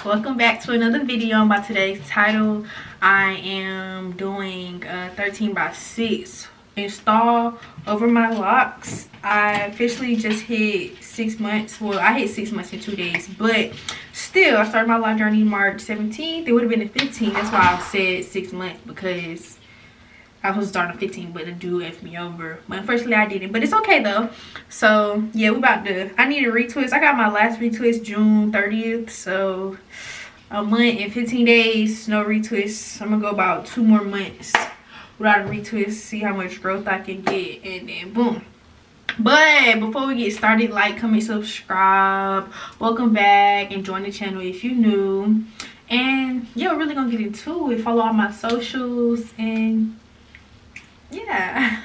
welcome back to another video. By today's title, I am doing 13 by 6 install over my locks. I officially just hit 6 months. Well, I hit 6 months in 2 days, but still, I started my lock journey March 17th. It would have been the 15th. That's why I said 6 months, because I was starting 15, but the dude F me over. But unfortunately, I didn't. But it's okay though. So yeah, we about to. I need a retwist. I got my last retwist June 30th. So a month and 15 days, no retwists. I'm gonna go about 2 more months without a retwist. See how much growth I can get, and then boom. But before we get started, like, comment, subscribe. Welcome back and join the channel if you're new. And yeah, we're really gonna get into it. Follow all my socials and yeah.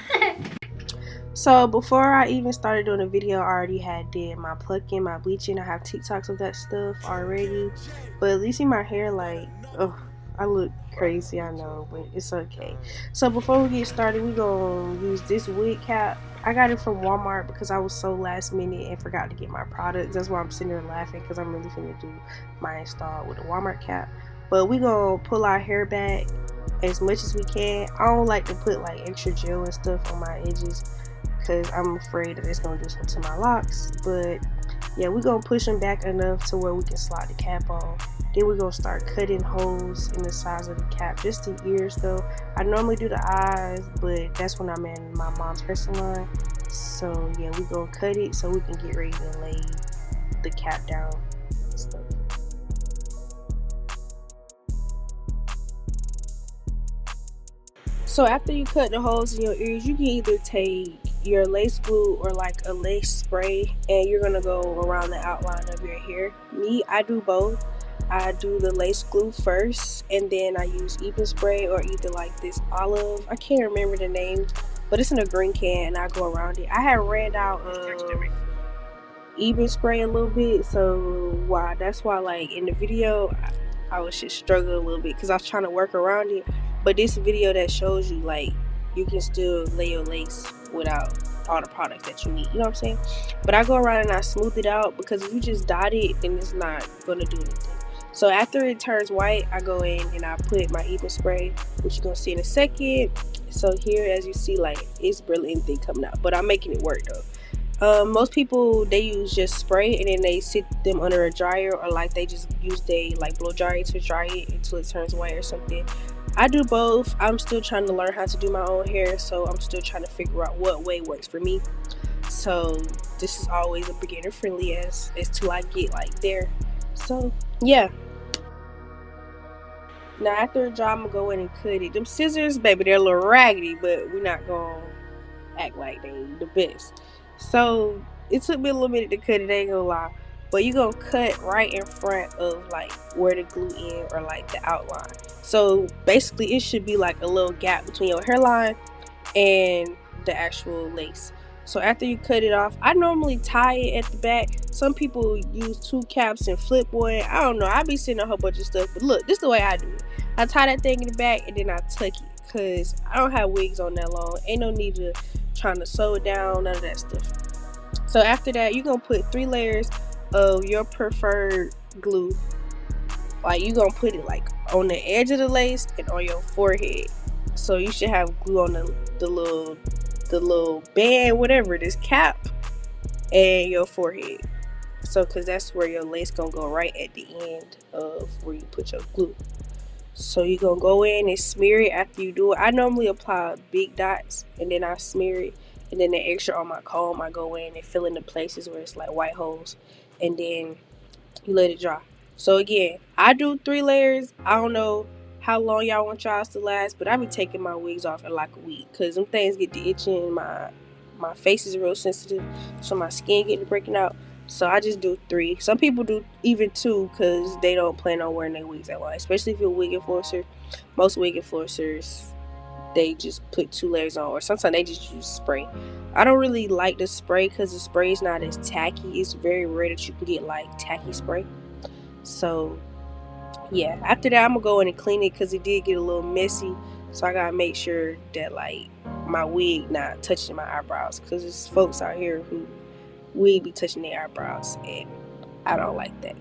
So before I even started doing the video, I already had did my plucking, my bleaching. I have TikToks of that stuff already, but at least see my hair, like, oh, I look crazy, I know, but it's okay. So before we get started, we gonna use this wig cap. I got it from Walmart because I was so last minute and forgot to get my products. That's why I'm sitting there laughing, because I'm really finna do my install with a Walmart cap. But we gonna pull our hair back as much as we can. I don't like to put like extra gel and stuff on my edges because I'm afraid that it's gonna do something to my locks. But yeah, we're gonna push them back enough to where we can slide the cap on. Then we're gonna start cutting holes in the sides of the cap, just the ears though. I normally do the eyes, but that's when I'm in my mom's hair salon. So yeah, we're gonna cut it so we can get ready to lay the cap down and stuff. So after you cut the holes in your ears, you can either take your lace glue or like a lace spray, and you're gonna go around the outline of your hair. Me, I do both. I do the lace glue first, and then I use even spray or either like this olive. I can't remember the name, but it's in a green can, and I go around it. I have ran out of even spray a little bit, so that's why like in the video I was just struggling a little bit because I was trying to work around it. But this video that shows you like you can still lay your lace without all the products that you need, you know what I'm saying? But I go around and I smooth it out, because if you just dot it, then it's not gonna do anything. So after it turns white, I go in and I put my even spray, which you're gonna see in a second. So here, as you see, like, it's barely anything coming out, but I'm making it work though. Most people, they use just spray and then they sit them under a dryer, or like they just use they like blow dryer to dry it until it turns white or something. I do both. I'm still trying to learn how to do my own hair, so I'm still trying to figure out what way works for me. So this is always a beginner friendly as till I get like there. So yeah. Now after it's dry, I'm gonna go in and cut it. Them scissors, baby, they're a little raggedy, but we're not gonna act like they the best. So it took me a little minute to cut it, ain't gonna lie. But you're gonna cut right in front of like where the glue in, or like the outline. So basically it should be like a little gap between your hairline and the actual lace. So after you cut it off, I normally tie it at the back. Some people use 2 caps and flip one. I don't know, I be seeing a whole bunch of stuff, but look, this is the way I do it. I tie that thing in the back and then I tuck it, because I don't have wigs on that long. Ain't no need to trying to sew it down, none of that stuff. So after that, you're gonna put 3 layers of your preferred glue. Like, you're gonna put it like on the edge of the lace and on your forehead. So you should have glue on the little band, whatever, this cap, and your forehead. So because that's where your lace gonna go, right at the end of where you put your glue. So you're gonna go in and smear it after you do it. I normally apply big dots and then I smear it, and then the extra on my comb, I go in and fill in the places where it's like white holes, and then you let it dry. So again, I do 3 layers. I don't know how long y'all want y'all to last, but I be taking my wigs off in like a week, because them things get to itching. My face is real sensitive, so my skin getting breaking out. So I just do 3. Some people do even 2 because they don't plan on wearing their wigs that long, especially if you're a wig influencer. Most wig influencers, they just put 2 layers on, or sometimes they just use spray. I don't really like the spray because the spray is not as tacky. It's very rare that you can get like tacky spray. So yeah, after that I'm gonna go in and clean it, because it did get a little messy. So I gotta make sure that like my wig not touching my eyebrows, because there's folks out here who wig be touching their eyebrows, and I don't like that.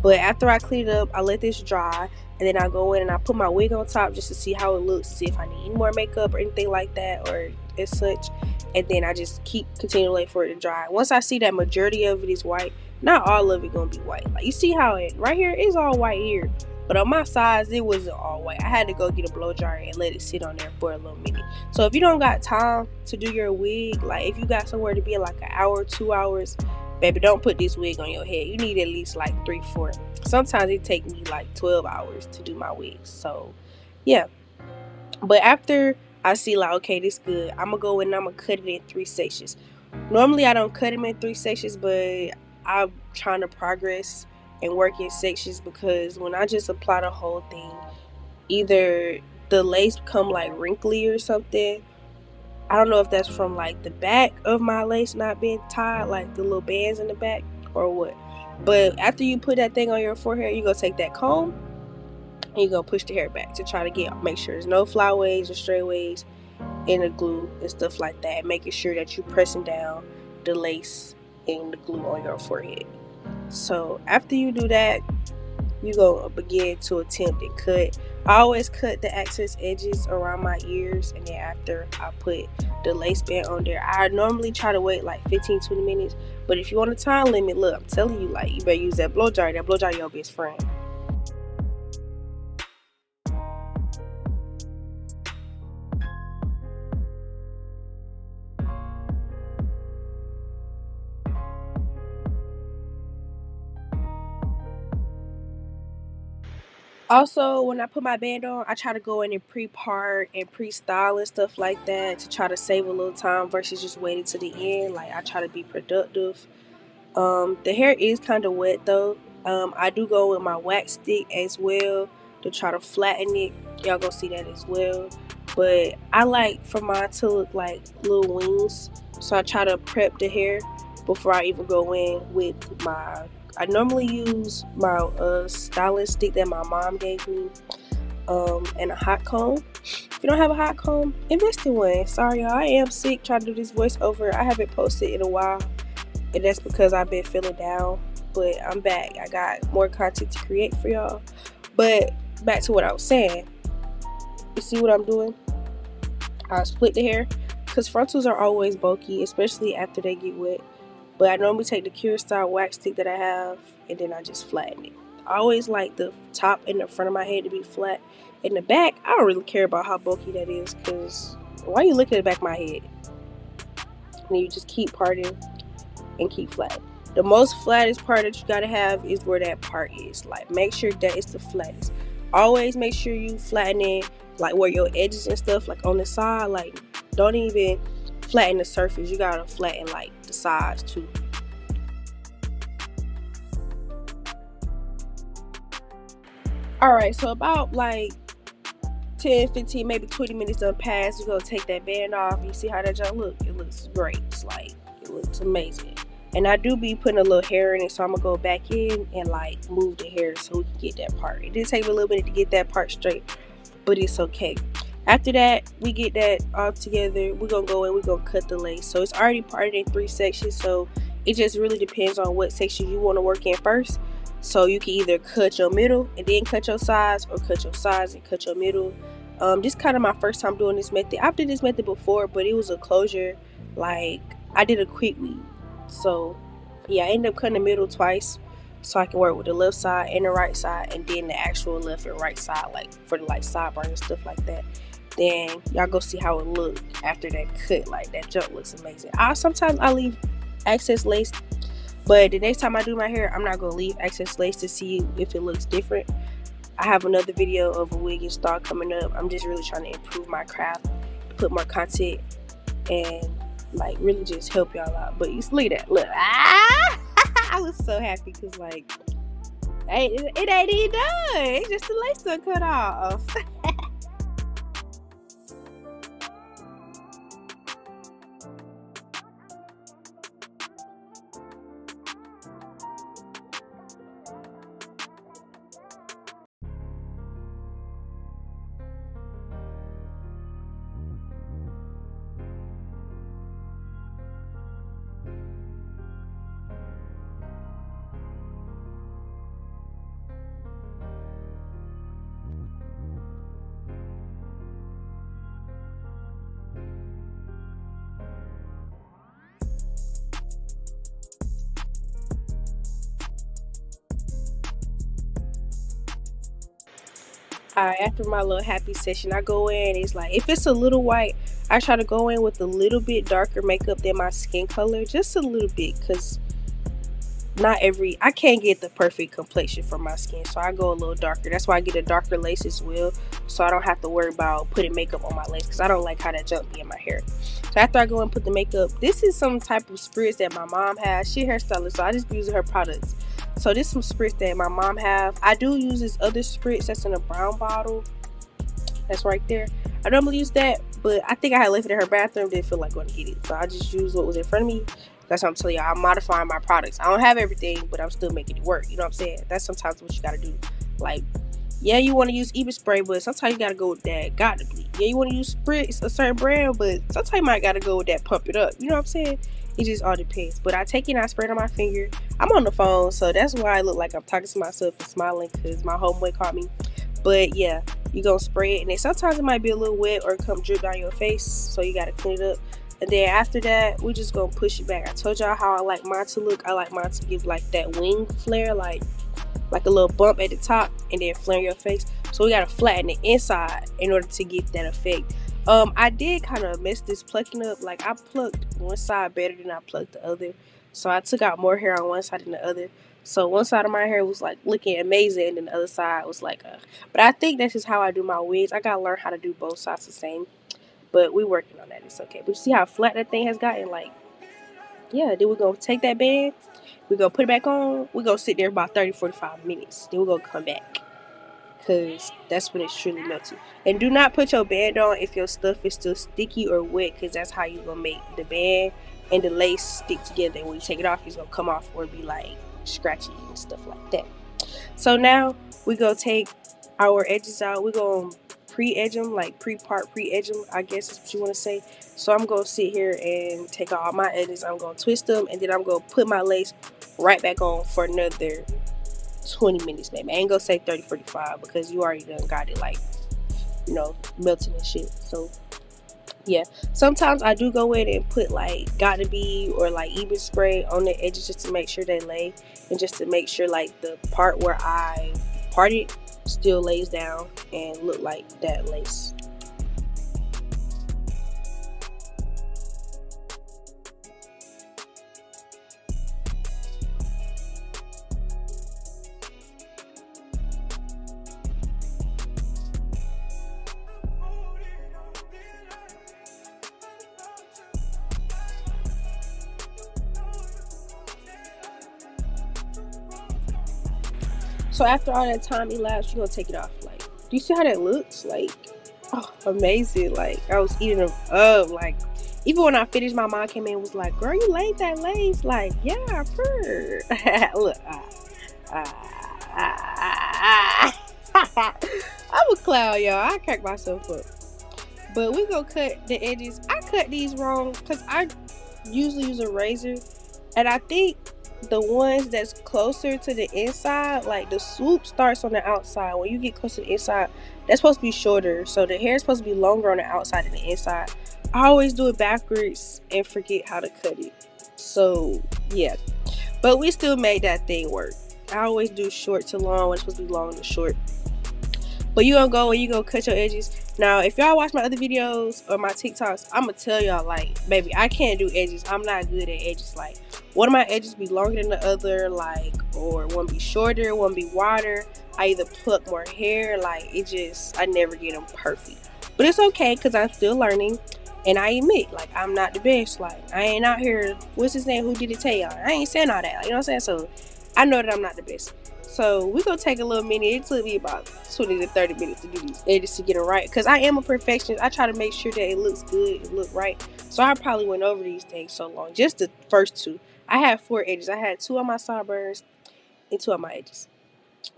But after I clean it up, I let this dry, and then I go in and I put my wig on top just to see how it looks, to see if I need any more makeup or anything like that, or as such. And then I just continue waiting for it to dry. Once I see that majority of it is white, not all of it gonna be white. Like you see how it right here is all white here, but on my sides it wasn't all white. I had to go get a blow dryer and let it sit on there for a little minute. So if you don't got time to do your wig, like if you got somewhere to be in like an hour, 2 hours, baby, don't put this wig on your head. You need at least like 3-4. Sometimes it take me like 12 hours to do my wigs. So yeah. But after I see like, okay, this good, I'm gonna go in and I'm gonna cut it in 3 sections. Normally I don't cut them in 3 sections, but I'm trying to progress and work in sections, because when I just apply the whole thing, either the lace become like wrinkly or something. I don't know if that's from like the back of my lace not being tied, like the little bands in the back, or what. But after you put that thing on your forehead, you gonna take that comb and you gonna push the hair back to try to make sure there's no flyaways or strayways in the glue and stuff like that. Making sure that you're pressing down the lace and the glue on your forehead. So after you do that, you go begin to attempt and cut. I always cut the excess edges around my ears, and then after I put the lace band on there, I normally try to wait like 15-20 minutes. But if you want a time limit, look, I'm telling you, like, you better use that blow dryer. That blow dryer your best friend. Also, when I put my band on, I try to go in and pre-part and pre-style and stuff like that to try to save a little time versus just waiting to the end. Like, I try to be productive. The hair is kind of wet though. I do go with my wax stick as well to try to flatten it. Y'all gonna see that as well. But I like for mine to look like little wings, so I try to prep the hair before I even go in with my. I normally use my styling stick that my mom gave me, and a hot comb. If you don't have a hot comb, invest in one. Sorry, y'all, I am sick trying to do this voiceover. I haven't posted in a while, and that's because I've been feeling down. But I'm back. I got more content to create for y'all. But back to what I was saying. You see what I'm doing? I split the hair because frontals are always bulky, especially after they get wet. But I normally take the Kiersten wax stick that I have, and then I just flatten it. I always like the top and the front of my head to be flat. In the back, I don't really care about how bulky that is, because why you looking at the back of my head? And you just keep parting and keep flat. The most flattest part that you gotta have is where that part is. Like, make sure that it's the flattest. Always make sure you flatten it, like where your edges and stuff, like on the side. Like, don't even flatten the surface. You gotta flatten like the sides too. Alright, so about like 10, 15, maybe 20 minutes done pass, you're gonna take that band off. You see how that junk look? It looks great. It's like, it looks amazing. And I do be putting a little hair in it, so I'm gonna go back in and like move the hair so we can get that part. It did take me a little minute to get that part straight, but it's okay. After that, we get that all together. We're gonna go in, we're gonna cut the lace. So it's already parted in 3 sections, so it just really depends on what section you want to work in first. So you can either cut your middle and then cut your sides, or cut your sides and cut your middle. This kind of my first time doing this method. I've did this method before, but it was a closure. Like, I did a quick weave. So yeah, I ended up cutting the middle twice so I can work with the left side and the right side, and then the actual left and right side, like for the like sideburn and stuff like that. Then y'all go see how it look after that cut. Like, that jump looks amazing. Sometimes I leave excess lace, but the next time I do my hair, I'm not gonna leave excess lace to see if it looks different. I have another video of a wig install coming up. I'm just really trying to improve my craft, put more content, and like really just help y'all out. But you look at that, look, I was so happy because like, it ain't even done. It's just the lace done cut off. After my little happy session, I go in. It's like if it's a little white, I try to go in with a little bit darker makeup than my skin color, just a little bit, cause I can't get the perfect complexion for my skin, so I go a little darker. That's why I get a darker lace as well, so I don't have to worry about putting makeup on my lace, because I don't like how that junk be in my hair. So after I go and put the makeup, this is some type of spritz that my mom has. She hairstylist, so I just be using her products. So this is some spritz that my mom have. I do use this other spritz that's in a brown bottle. That's right there. I normally use that, but I think I had left it in her bathroom. Didn't feel like going to get it, so I just used what was in front of me. That's what I'm telling y'all. I'm modifying my products. I don't have everything, but I'm still making it work. You know what I'm saying? That's sometimes what you gotta do. Like, yeah, you want to use even spray, but sometimes you gotta go with that got to be. Yeah, you want to use spritz, a certain brand, but sometimes you might gotta go with that pump it up. You know what I'm saying? It just all depends. But I take it and I spray it on my finger. I'm on the phone, so that's why I look like I'm talking to myself and smiling, because my homeboy caught me. But yeah, you gonna spray it, and then sometimes it might be a little wet or come drip down your face, so you gotta clean it up. And then after that, we just gonna push it back. I told y'all how I like mine to look. I like mine to give like that wing flare, like a little bump at the top and then flare in your face. So we gotta flatten the inside in order to get that effect. I did kind of mess this plucking up. Like, I plucked one side better than I plucked the other. So I took out more hair on one side than the other. So one side of my hair was like looking amazing, and then the other side was like but I think that's just how I do my wigs. I gotta learn how to do both sides the same. But we working on that. It's okay. But you see how flat that thing has gotten? Like, yeah. Then we're going to take that band. We're going to put it back on. We're going to sit there about 30-45 minutes. Then we're going to come back, because that's when it's truly melty. And do not put your band on if your stuff is still sticky or wet, because that's how you're going to make the band and the lace stick together. And when you take it off, it's going to come off or be like scratchy and stuff like that. So now we're going to take our edges out. We're going to pre-edge them, like pre-edge them, I guess is what you want to say. So I'm going to sit here and take out all my edges. I'm going to twist them, and then I'm going to put my lace right back on for another 20 minutes maybe. I ain't going to say 30-45, because you already done got it, like, you know, melting and shit. So yeah, sometimes I do go in and put like gotta be or like even spray on the edges just to make sure they lay, and just to make sure like the part where I parted still lays down and look like that lace. So after all that time elapsed, you're gonna take it off. Like, do you see how that looks? Like, oh, amazing. Like, I was eating them up. Like, even when I finished, my mom came in and was like, girl, you laid that lace. Like, yeah, I've heard. Look, I'm a clown, y'all. I crack myself up. But we gonna cut the edges. I cut these wrong because I usually use a razor, and I think the ones that's closer to the inside, like the swoop starts on the outside. When you get close to the inside, that's supposed to be shorter, so the hair is supposed to be longer on the outside than the inside. I always do it backwards and forget how to cut it. So yeah, but we still made that thing work. I always do short to long when it's supposed to be long to short. But you gonna go and you gonna cut your edges. Now, if y'all watch my other videos or my TikToks, I'm gonna tell y'all, like, baby, I can't do edges. I'm not good at edges. Like, one of my edges be longer than the other, like, or one be shorter, one be wider. I either pluck more hair. Like, I never get them perfect. But it's okay, because I'm still learning. And I admit, like, I'm not the best. Like, I ain't out here, what's his name, who did it tell y'all? I ain't saying all that. Like, you know what I'm saying? So I know that I'm not the best. So we're gonna take a little minute. It took me about 20 to 30 minutes to do these edges to get it right, because I am a perfectionist. I try to make sure that it looks good, it look right. So I probably went over these things so long. Just the first two. I had 4 edges. I had 2 on my sideburns and 2 on my edges.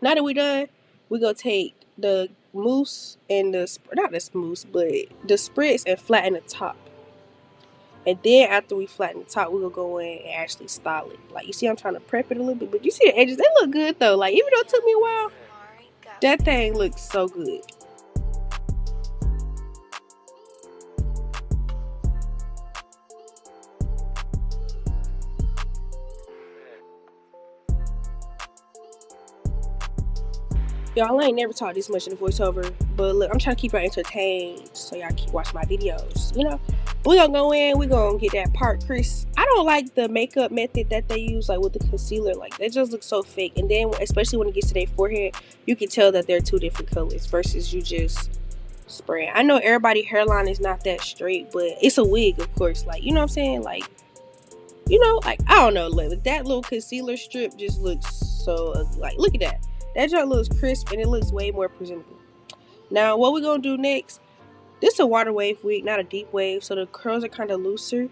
Now that we're done, we're gonna take the mousse and the spritz and flatten the top. And then after we flatten the top, we're gonna go in and actually style it. Like, you see, I'm trying to prep it a little bit, but you see the edges, they look good though. Like, even though it took me a while, that thing looks so good. Y'all, I ain't never talked this much in the voiceover, but look, I'm trying to keep y'all entertained so y'all keep watching my videos, you know? We gonna go in, we gonna get that part crisp. I don't like the makeup method that they use, like with the concealer. Like, that just looks so fake. And then, especially when it gets to their forehead, you can tell that they're two different colors versus you just spraying. I know everybody's hairline is not that straight, but it's a wig, of course. Like, you know what I'm saying? Like, you know, like, I don't know, like, that little concealer strip just looks so ugly. Like, look at that. That just looks crisp and it looks way more presentable. Now, what we're gonna do next, this is a water wave wig, not a deep wave, so the curls are kind of looser.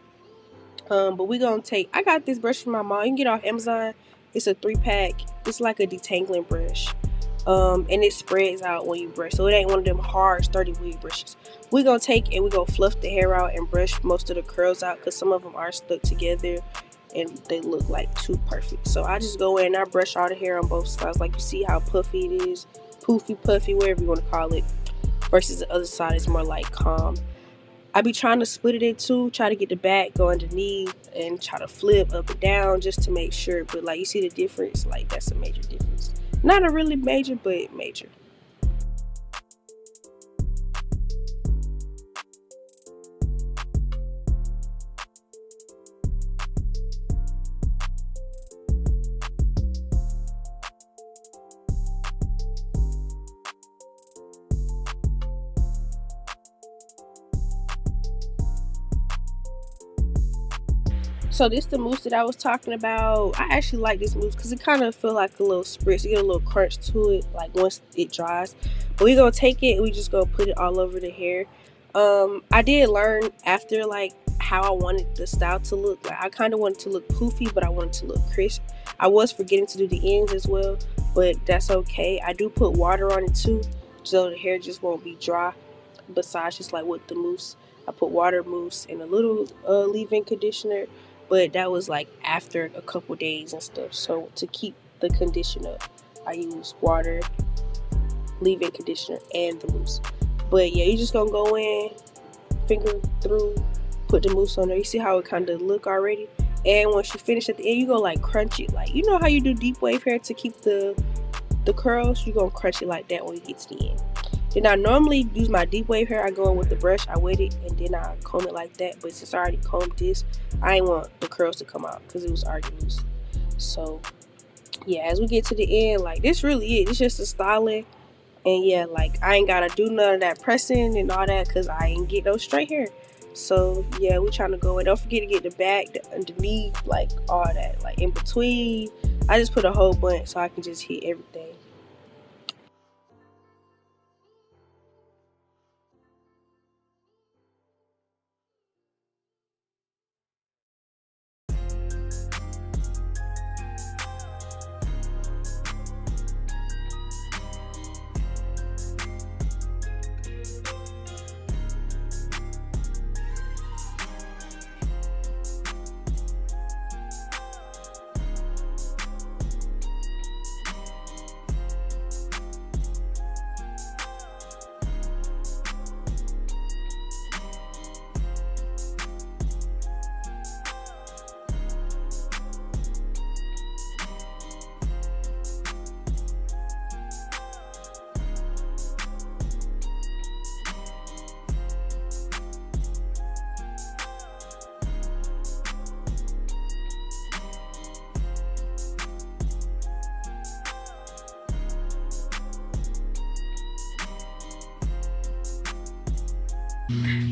But we're gonna take, I got this brush from my mom. You can get it off Amazon. It's a 3-pack. It's like a detangling brush. And it spreads out when you brush, so it ain't one of them hard, sturdy wig brushes. We're gonna take and we're gonna fluff the hair out and brush most of the curls out because some of them are stuck together and they look like too perfect. So I just go in and I brush all the hair on both sides. Like, you see how puffy it is, poofy, puffy, whatever you want to call it, versus the other side is more like calm. I be trying to split it in two, try to get the back, go underneath, and try to flip up and down just to make sure. But like, you see the difference? Like, that's a major difference. Not a really major, but major. So this the mousse that I was talking about. I actually like this mousse because it kind of feel like a little spritz. You get a little crunch to it, like once it dries. But we gonna take it and we just gonna put it all over the hair. I did learn after, like, how I wanted the style to look. Like, I kind of wanted to look poofy, but I wanted to look crisp. I was forgetting to do the ends as well, but that's okay. I do put water on it too, so the hair just won't be dry. Besides just like with the mousse, I put water, mousse, and a little leave-in conditioner, but that was like after a couple days and stuff. So to keep the condition up, I use water, leave-in conditioner, and the mousse. But yeah, you just gonna go in, finger through, put the mousse on there. You see how it kind of look already? And once you finish at the end, you go like crunch it. Like, you know how you do deep wave hair to keep the curls? You gonna crunch it like that when you get to the end. Then I normally use my deep wave hair. I go in with the brush, I wet it, and then I comb it like that. But since I already combed this, I ain't want the curls to come out because it was already loose. So yeah, as we get to the end, like, this really it. It's just a styling. And yeah, like, I ain't gotta do none of that pressing and all that because I ain't get no straight hair. So yeah, we trying to go in. Don't forget to get the back, the underneath, like all that, like in between. I just put a whole bunch so I can just hit everything.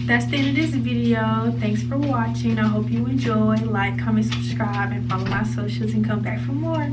That's the end of this video. Thanks for watching. I hope you enjoy. Like, comment, subscribe, and follow my socials and come back for more.